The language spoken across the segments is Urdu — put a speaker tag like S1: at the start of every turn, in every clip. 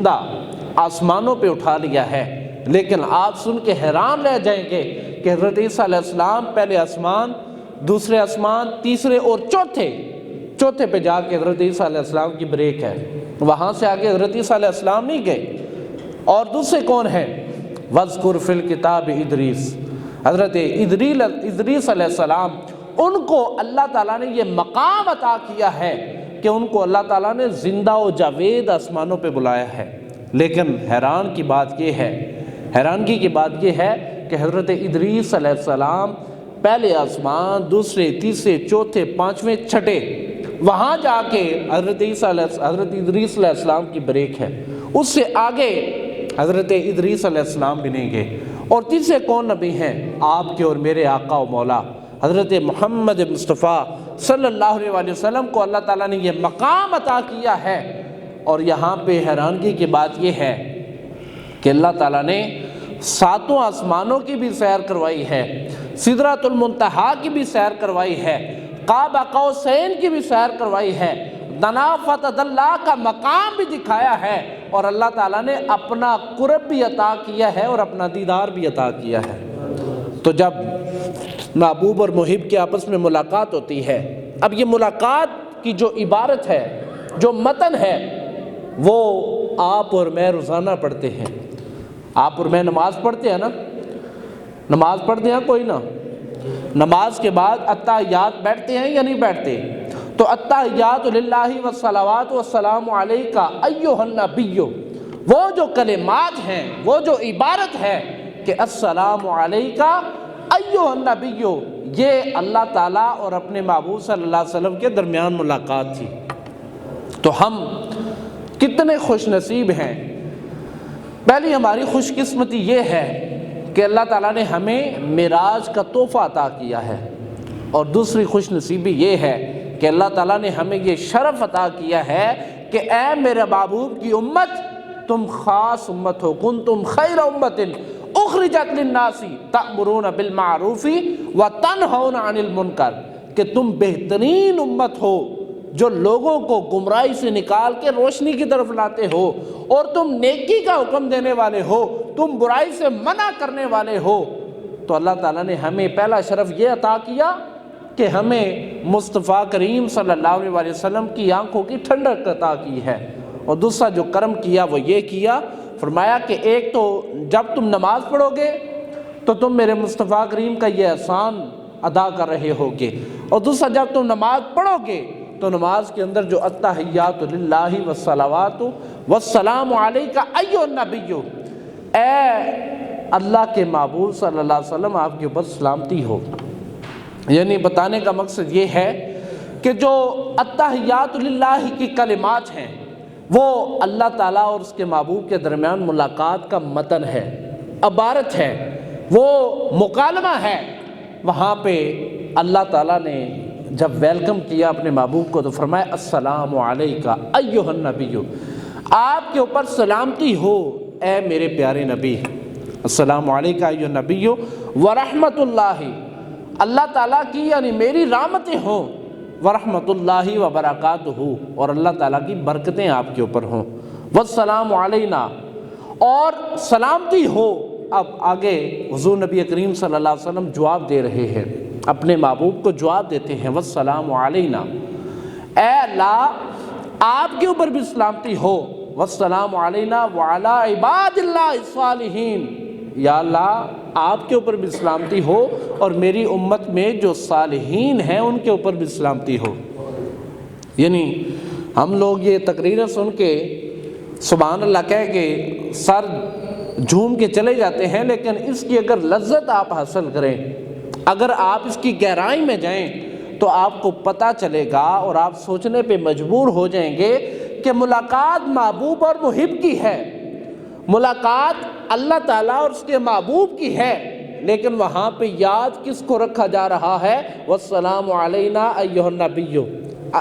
S1: زندہ آسمانوں پہ اٹھا لیا ہے۔ لیکن آپ سن کے حیران رہ جائیں گے کہ حضرت عیسیٰ علیہ السلام پہلے آسمان، دوسرے آسمان، تیسرے اور چوتھے پہ جا کے حضرت عیسیٰ علیہ السلام کی بریک ہے، وہاں سے آگے حضرت عیسیٰ علیہ السلام نہیں گئے۔ اور دوسرے کون ہیں؟ وَاذْكُرْ فِي الْكِتَابِ ادریس، حضرت ادریس علیہ السلام، ان کو اللہ تعالیٰ نے یہ مقام عطا کیا ہے کہ ان کو اللہ تعالیٰ نے زندہ و جاوید آسمانوں پہ بلایا ہے۔ لیکن حیرانگی کی بات یہ ہے کہ حضرت ادریس علیہ السلام پہلے آسمان، دوسرے، تیسرے، چوتھے، پانچویں، چھٹے، وہاں جا کے حضرت ادریس علیہ السلام کی بریک ہے۔ اس سے آگے حضرت ادریس علیہ السلام بھی نہیں گئے۔ اور تیسرے کون نبی ہیں؟ آپ کے اور میرے آقا و مولا حضرت محمد مصطفیٰ صلی اللہ علیہ وآلہ وسلم کو اللہ تعالیٰ نے یہ مقام عطا کیا ہے۔ اور یہاں پہ حیرانگی کی بات یہ ہے کہ اللہ تعالیٰ نے ساتوں آسمانوں کی بھی سیر کروائی ہے، سدرۃ المنتہا کی بھی سیر کروائی ہے، قاب قوسین کی بھی سیر کروائی ہے، دنا فتح اللہ کا مقام بھی دکھایا ہے، اور اللہ تعالیٰ نے اپنا قرب بھی عطا کیا ہے اور اپنا دیدار بھی عطا کیا ہے۔ تو جب محبوب اور محب کے آپس میں ملاقات ہوتی ہے، اب یہ ملاقات کی جو عبارت ہے، جو متن ہے، وہ آپ اور میں روزانہ پڑھتے ہیں۔ آپ اور میں نماز پڑھتے ہیں نا، نماز پڑھتے ہیں کوئی نہ، نماز کے بعد اتحیات بیٹھتے ہیں یا نہیں بیٹھتے؟ تو اتحیات للہ والصلوات والسلام علیک ایھا النبی، وہ جو کلمات ہیں، وہ جو عبارت ہے کہ السلام علیک ایھا النبی، یہ اللہ تعالیٰ اور اپنے محبوب صلی اللہ علیہ وسلم کے درمیان ملاقات تھی۔ تو ہم کتنے خوش نصیب ہیں۔ پہلی ہماری خوش قسمتی یہ ہے کہ اللہ تعالیٰ نے ہمیں معراج کا تحفہ عطا کیا ہے، اور دوسری خوش نصیبی یہ ہے کہ اللہ تعالیٰ نے ہمیں یہ شرف عطا کیا ہے کہ اے میرے محبوب کی امت، تم خاص امت ہو، کنتم خیر امت اخرجت للناس تأمرون بالمعروف وتنہون عن المنکر، کہ تم بہترین امت ہو جو لوگوں کو گمراہی سے نکال کے روشنی کی طرف لاتے ہو، اور تم نیکی کا حکم دینے والے ہو، تم برائی سے منع کرنے والے ہو۔ تو اللہ تعالیٰ نے ہمیں پہلا شرف یہ عطا کیا کہ ہمیں مصطفیٰ کریم صلی اللہ علیہ وآلہ وسلم کی آنکھوں کی ٹھنڈک عطا کی ہے، اور دوسرا جو کرم کیا وہ یہ کیا، فرمایا کہ ایک تو جب تم نماز پڑھو گے تو تم میرے مصطفیٰ کریم کا یہ احسان ادا کر رہے ہوگے، اور دوسرا جب تم نماز پڑھو گے تو نماز کے اندر جو التحیات للہ والصلوات والسلام علیک ایھا النبی، اے اللہ کے محبوب صلی اللہ علیہ وسلم، آپ کے اوپر سلامتی ہو۔ یعنی بتانے کا مقصد یہ ہے کہ جو التحیات للہ کی کلمات ہیں وہ اللہ تعالیٰ اور اس کے محبوب کے درمیان ملاقات کا متن ہے، عبارت ہے، وہ مکالمہ ہے۔ وہاں پہ اللہ تعالیٰ نے جب ویلکم کیا اپنے محبوب کو تو فرمایا السلام علیک ایھا النبی، آپ کے اوپر سلامتی ہو اے میرے پیارے نبی، السلام علیک ایھا النبی ورحمۃ اللہ، اللہ تعالیٰ کی یعنی میری رحمتیں ہوں، ورحمۃ اللہ وبرکاتہ، اور اللہ تعالیٰ کی برکتیں آپ کے اوپر ہوں، والسلام علینا، اور سلامتی ہو۔ اب آگے حضور نبی کریم صلی اللہ علیہ وسلم جواب دے رہے ہیں، اپنے محبوب کو جواب دیتے ہیں، والسلام علینا، اے اللہ آپ کے اوپر بھی سلامتی ہو، والسلام علینا وعلی عباد اللہ الصالحین، یا اللہ آپ کے اوپر بھی سلامتی ہو اور میری امت میں جو صالحین ہیں ان کے اوپر بھی سلامتی ہو۔ یعنی ہم لوگ یہ تقریریں سن کے سبحان اللہ کہہ کے سر جھوم کے چلے جاتے ہیں، لیکن اس کی اگر لذت آپ حاصل کریں، اگر آپ اس کی گہرائی میں جائیں تو آپ کو پتہ چلے گا اور آپ سوچنے پہ مجبور ہو جائیں گے کہ ملاقات محبوب اور محب کی ہے، ملاقات اللہ تعالیٰ اور اس کے محبوب کی ہے، لیکن وہاں پہ یاد کس کو رکھا جا رہا ہے؟ والسلام علینا ایھا النبی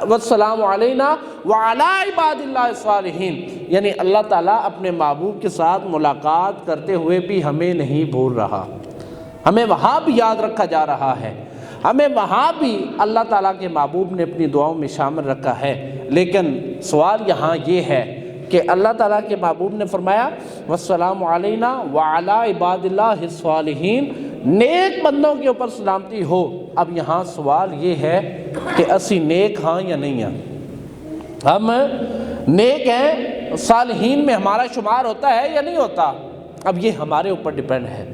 S1: والسلام علینا وعلی عباد اللہ الصالحین، یعنی اللہ تعالیٰ اپنے محبوب کے ساتھ ملاقات کرتے ہوئے بھی ہمیں نہیں بھول رہا، ہمیں وہاں بھی یاد رکھا جا رہا ہے، ہمیں وہاں بھی اللہ تعالیٰ کے محبوب نے اپنی دعاؤں میں شامل رکھا ہے۔ لیکن سوال یہاں یہ ہے کہ اللہ تعالیٰ کے محبوب نے فرمایا والسلام علینا وعلی عباد اللہ الصالحین، نیک بندوں کے اوپر سلامتی ہو۔ اب یہاں سوال یہ ہے کہ اسی نیک ہاں یا نہیں ہیں؟ ہم نیک ہیں، صالحین میں ہمارا شمار ہوتا ہے یا نہیں ہوتا؟ اب یہ ہمارے اوپر ڈیپینڈ ہے،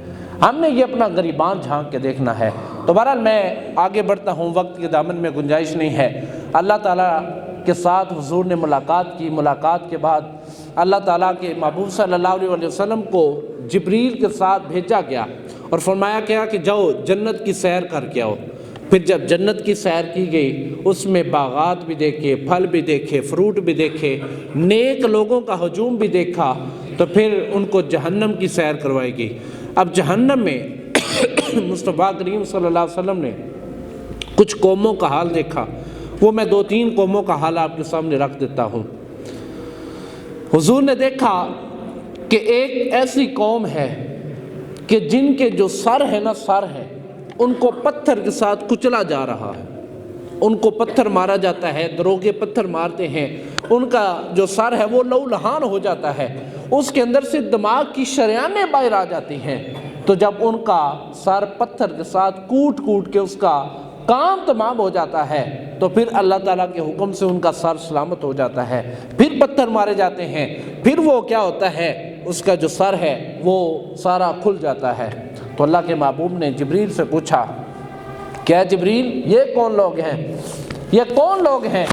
S1: ہم نے یہ اپنا گریبان جھانک کے دیکھنا ہے۔ تو بہرحال میں آگے بڑھتا ہوں، وقت کے دامن میں گنجائش نہیں ہے۔ اللہ تعالیٰ کے ساتھ حضور نے ملاقات کی، ملاقات کے بعد اللہ تعالیٰ کے محبوب صلی اللہ علیہ وسلم کو جبریل کے ساتھ بھیجا گیا اور فرمایا گیا کہ جاؤ جنت کی سیر کر کے آؤ۔ پھر جب جنت کی سیر کی گئی، اس میں باغات بھی دیکھے، پھل بھی دیکھے، فروٹ بھی دیکھے، نیک لوگوں کا ہجوم بھی دیکھا، تو پھر ان کو جہنم کی سیر کروائی گئی۔ اب جہنم میں مصطفیٰ کریم صلی اللہ علیہ وسلم نے کچھ قوموں کا حال دیکھا، وہ میں 2-3 قوموں کا حال آپ کے سامنے رکھ دیتا ہوں۔ حضور نے دیکھا کہ ایک ایسی قوم ہے کہ جن کے جو سر ہے نا، سر ہے، ان کو پتھر کے ساتھ کچلا جا رہا ہے، ان کو پتھر مارا جاتا ہے، دروگے پتھر مارتے ہیں، ان کا جو سر ہے وہ لہو لہان ہو جاتا ہے، اس کے اندر سے دماغ کی شریانیں باہر آ جاتی ہیں۔ تو جب ان کا سر پتھر کے ساتھ کوٹ کوٹ کے اس کا کام تمام ہو جاتا ہے، تو پھر اللہ تعالیٰ کے حکم سے ان کا سر سلامت ہو جاتا ہے، پھر پتھر مارے جاتے ہیں، پھر وہ کیا ہوتا ہے، اس کا جو سر ہے وہ سارا کھل جاتا ہے۔ تو اللہ کے محبوب نے جبریل سے پوچھا، کیا جبریل یہ کون لوگ ہیں، یہ کون لوگ ہیں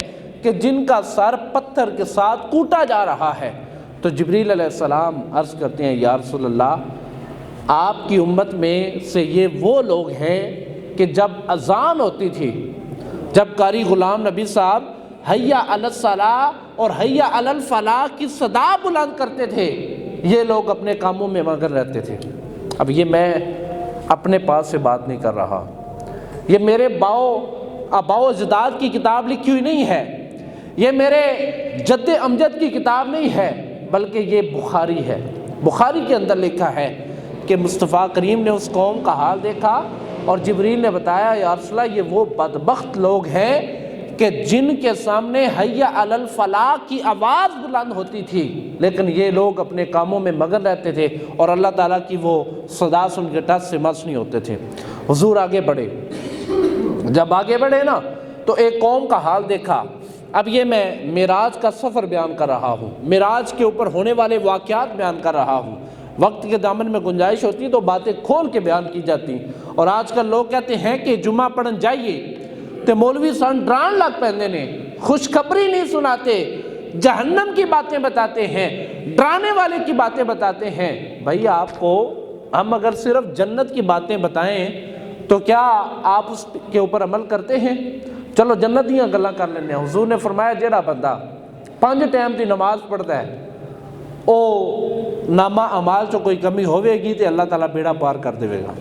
S1: کہ جن کا سر پتھر کے ساتھ کوٹا جا رہا ہے؟ تو جبریل علیہ السلام عرض کرتے ہیں، یا رسول اللہ، آپ کی امت میں سے یہ وہ لوگ ہیں کہ جب اذان ہوتی تھی، جب قاری غلام نبی صاحب حیا علی الصلاۃ اور حیا علی الفلاح کی صدا بلند کرتے تھے، یہ لوگ اپنے کاموں میں مگن رہتے تھے۔ اب یہ میں اپنے پاس سے بات نہیں کر رہا، یہ میرے آباؤ اجداد کی کتاب لکھی ہوئی نہیں ہے، یہ میرے جد امجد کی کتاب نہیں ہے، بلکہ یہ بخاری ہے۔ بخاری کے اندر لکھا ہے کہ مصطفیٰ کریم نے اس قوم کا حال دیکھا اور جبریل نے بتایا، یا رسول اللہ، یہ وہ بدبخت لوگ ہیں کہ جن کے سامنے حیا علی الفلاح کی آواز بلند ہوتی تھی، لیکن یہ لوگ اپنے کاموں میں مگن رہتے تھے اور اللہ تعالیٰ کی وہ صدا سن کے ٹس سے مس نہیں ہوتے تھے۔ حضور آگے بڑھے، جب آگے بڑھے نا تو ایک قوم کا حال دیکھا۔ اب یہ میں معراج کا سفر بیان کر رہا ہوں، معراج کے اوپر ہونے والے واقعات بیان کر رہا ہوں۔ وقت کے دامن میں گنجائش ہوتی تو باتیں کھول کے بیان کی جاتی، اور آج کل لوگ کہتے ہیں کہ جمعہ پڑھن جائیے تے مولوی سن ڈران لگ پیندے نے، خوشخبری نہیں سناتے، جہنم کی باتیں بتاتے ہیں، ڈرانے والے کی باتیں بتاتے ہیں۔ بھائی آپ کو ہم اگر صرف جنت کی باتیں بتائیں تو کیا آپ اس کے اوپر عمل کرتے ہیں؟ چلو جنت دیاں گلاں کر لینے ہیں۔ حضور نے فرمایا جیڑا بندہ 5 ٹائم دی نماز پڑھتا ہے، او نامہ اعمال چو کوئی کمی ہوئے گی تو اللہ تعالیٰ بیڑا پار کر دے گا۔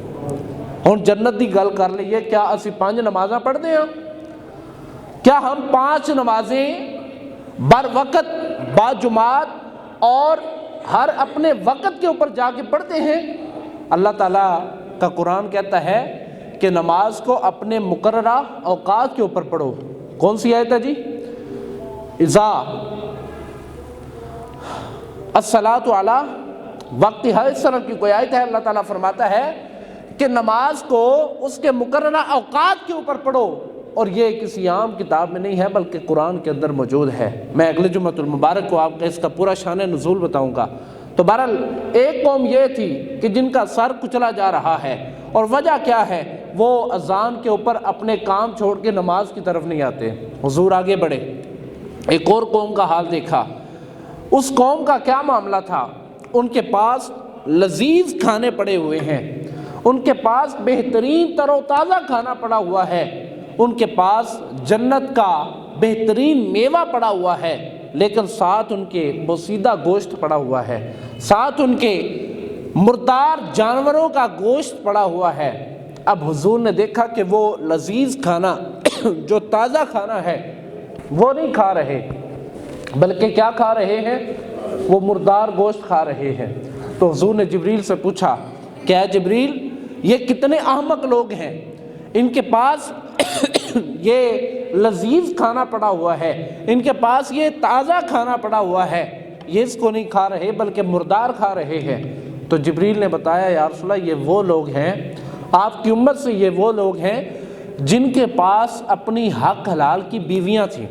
S1: ہن جنت دی گل کر لئیے، کیا اسی 5 نمازاں پڑھتے ہیں؟ کیا ہم 5 نمازیں بر وقت با جماعت اور ہر اپنے وقت کے اوپر جا کے پڑھتے ہیں؟ اللہ تعالیٰ کا قرآن کہتا ہے کہ نماز کو اپنے مقررہ اوقات کے اوپر پڑھو۔ کون سی آیت ہے جی؟ اذا الصلاۃ علی وقتہا، اس طرح کی کوئی آیت ہے۔ اللہ تعالیٰ فرماتا ہے کہ نماز کو اس کے مقررہ اوقات کے اوپر پڑھو، اور یہ کسی عام کتاب میں نہیں ہے بلکہ قرآن کے اندر موجود ہے۔ میں اگلے جمعۃ المبارک کو آپ کا اس کا پورا شان نزول بتاؤں گا۔ تو بہرحال ایک قوم یہ تھی کہ جن کا سر کچلا جا رہا ہے، اور وجہ کیا ہے؟ وہ اذان کے اوپر اپنے کام چھوڑ کے نماز کی طرف نہیں آتے۔ حضور آگے بڑھے، ایک اور قوم کا حال دیکھا۔ اس قوم کا کیا معاملہ تھا؟ ان کے پاس لذیذ کھانے پڑے ہوئے ہیں، ان کے پاس بہترین تر و تازہ کھانا پڑا ہوا ہے، ان کے پاس جنت کا بہترین میوہ پڑا ہوا ہے، لیکن ساتھ ان کے بوسیدہ گوشت پڑا ہوا ہے، ساتھ ان کے مردار جانوروں کا گوشت پڑا ہوا ہے۔ اب حضور نے دیکھا کہ وہ لذیذ کھانا جو تازہ کھانا ہے وہ نہیں کھا رہے، بلکہ کیا کھا رہے ہیں؟ وہ مردار گوشت کھا رہے ہیں۔ تو حضور نے جبریل سے پوچھا، کیا جبریل، یہ کتنے احمق لوگ ہیں، ان کے پاس یہ لذیذ کھانا پڑا ہوا ہے، ان کے پاس یہ تازہ کھانا پڑا ہوا ہے، یہ اس کو نہیں کھا رہے بلکہ مردار کھا رہے ہیں۔ تو جبریل نے بتایا یا رسول اللہ یہ وہ لوگ ہیں، آپ کی امت سے یہ وہ لوگ ہیں جن کے پاس اپنی حق حلال کی بیویاں تھیں۔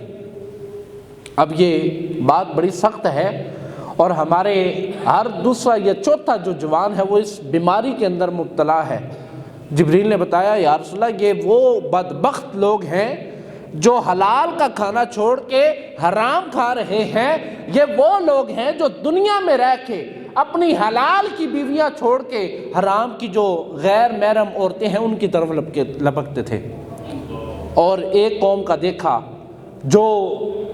S1: اب یہ بات بڑی سخت ہے، اور ہمارے ہر دوسرا یا چوتھا جو جوان ہے وہ اس بیماری کے اندر مبتلا ہے۔ جبریل نے بتایا یا رسول اللہ یہ وہ بدبخت لوگ ہیں جو حلال کا کھانا چھوڑ کے حرام کھا رہے ہیں، یہ وہ لوگ ہیں جو دنیا میں رہ کے اپنی حلال کی بیویاں چھوڑ کے حرام کی جو غیر محرم عورتیں ہیں ان کی طرف لپکتے تھے۔ اور ایک قوم کا دیکھا جو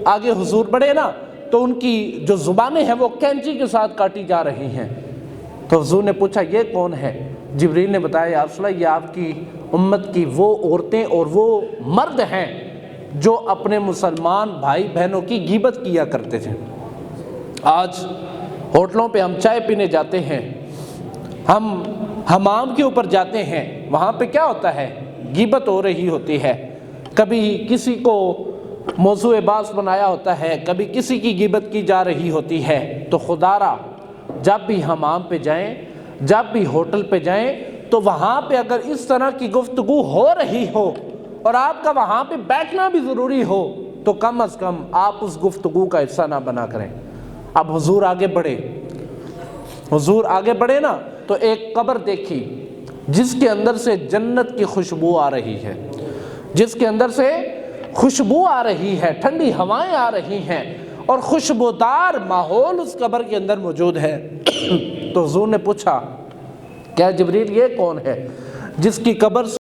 S1: آگے حضور بڑھے نا تو ان کی جو زبانیں ہیں وہ کینچی کے ساتھ کاٹی جا رہی ہیں۔ تو حضور نے پوچھا یہ کون ہے؟ جبریل نے بتایا یا رسول اللہ یہ آپ کی امت کی وہ عورتیں اور وہ مرد ہیں جو اپنے مسلمان بھائی بہنوں کی غیبت کیا کرتے تھے۔ آج ہوٹلوں پہ ہم چائے پینے جاتے ہیں، ہم حمام کے اوپر جاتے ہیں، وہاں پہ کیا ہوتا ہے؟ غیبت ہو رہی ہوتی ہے، کبھی کسی کو موضوع بحث بنایا ہوتا ہے، کبھی کسی کی غیبت کی جا رہی ہوتی ہے۔ تو خدا را جب بھی حمام پہ جائیں، جب بھی ہوٹل پہ جائیں تو وہاں پہ اگر اس طرح کی گفتگو ہو رہی ہو اور آپ کا وہاں پہ بیٹھنا بھی ضروری ہو تو کم از کم آپ اس گفتگو کا حصہ نہ بنا کریں۔ اب حضور آگے بڑھے نا تو ایک قبر دیکھی جس کے اندر سے جنت کی خوشبو آ رہی ہے، جس کے اندر سے خوشبو آ رہی ہے، ٹھنڈی ہوائیں آ رہی ہیں اور خوشبودار ماحول اس قبر کے اندر موجود ہے۔ تو حضور نے پوچھا کیا جبریل یہ کون ہے جس کی قبر